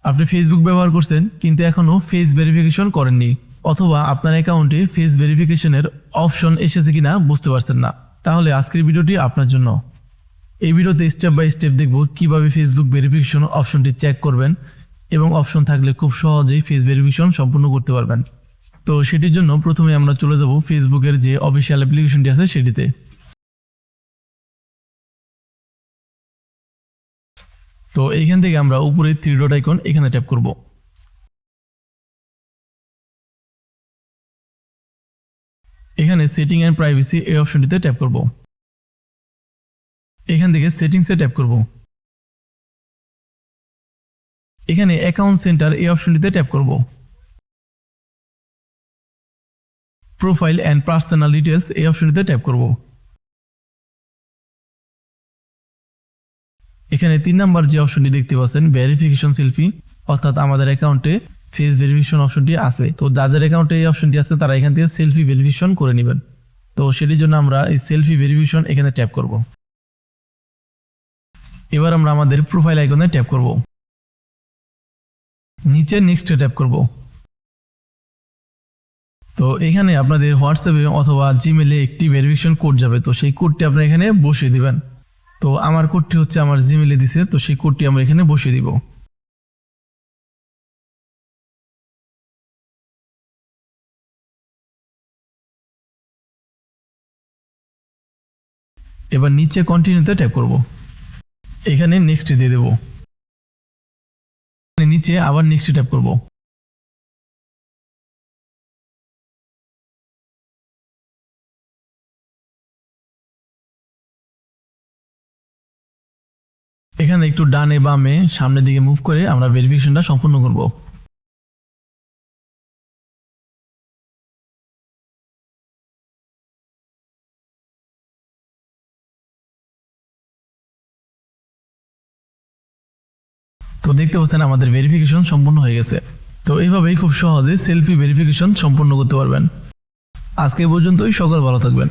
আপনি ফেসবুক ব্যবহার করছেন কিন্তু এখনও ফেস ভেরিফিকেশন করেননি, অথবা আপনার অ্যাকাউন্টে ফেস ভেরিফিকেশনের অপশন এসেছে কিনা বুঝতে পারছেন না, তাহলে আজকের ভিডিওটি আপনার জন্য। এই ভিডিওতে স্টেপ বাই স্টেপ দেখব কিভাবে ফেসবুক ভেরিফিকেশন অপশনটি চেক করবেন এবং অপশন থাকলে খুব সহজেই ফেস ভেরিফিকেশন সম্পূর্ণ করতে পারবেন। তো সেটির জন্য প্রথমে আমরা চলে যাব ফেসবুকের যে অফিসিয়াল অ্যাপ্লিকেশনটি আছে সেটিতে। তো এইখান থেকে আমরা উপরে 3 ডট আইকন এখানে ট্যাপ করব। এখানে সেটিং অ্যান্ড প্রাইভেসি এই অপশনটিতে ট্যাপ করব। এখান থেকে সেটিংসে ট্যাপ করব। এখানে অ্যাকাউন্ট সেন্টার এই অপশনটিতে ট্যাপ করব। প্রোফাইল অ্যান্ড পার্সোনাল ডিটেলস এই অপশনটিতে ট্যাপ করব। এখানে 3 নাম্বার যে অপশনটি দেখতে পাচ্ছেন ভেরিফিকেশন সেলফি, অর্থাৎ আমাদের অ্যাকাউন্টে ফেস ভেরিফিকেশন অপশনটি আছে। তো যাদের অ্যাকাউন্টে এই অপশনটি আছে তারা এখান থেকে সেলফি ভেরিফিকেশন করে নেবেন। তো সেটির জন্য আমরা এই সেলফি ভেরিফিকেশন এখানে ট্যাপ করব। এবার আমরা আমাদের প্রোফাইল আইকনে ট্যাপ করব। নিচে নেক্সটে ট্যাপ করব। তো এখানে আপনাদের হোয়াটসঅ্যাপে অথবা জিমেলে একটি ভেরিফিকেশন কোড যাবে, তো সেই কোডটি আপনারা এখানে বসিয়ে দিবেন। তো আমার কোডটি হচ্ছে আমার জিমেলে দিছে, তো সেই কোডটি আমরা এখানে বসিয়ে দিব। এবার নিচে কন্টিনিউতে ট্যাপ করব। এখানে নেক্সটে দিয়ে দেব। নিচে আবার নেক্সটে ট্যাপ করব। এখানে একটু ডানে বামে সামনের দিকে মুভ করে আমরা ভেরিফিকেশনটা সম্পূর্ণ করব। তো দেখতে পাচ্ছেন আমাদের ভেরিফিকেশন সম্পূর্ণ হয়ে গেছে। তো এইভাবেই খুব সহজে সেলফি ভেরিফিকেশন সম্পূর্ণ করতে পারবেন। আজকে পর্যন্তই, সকল ভালো থাকবেন।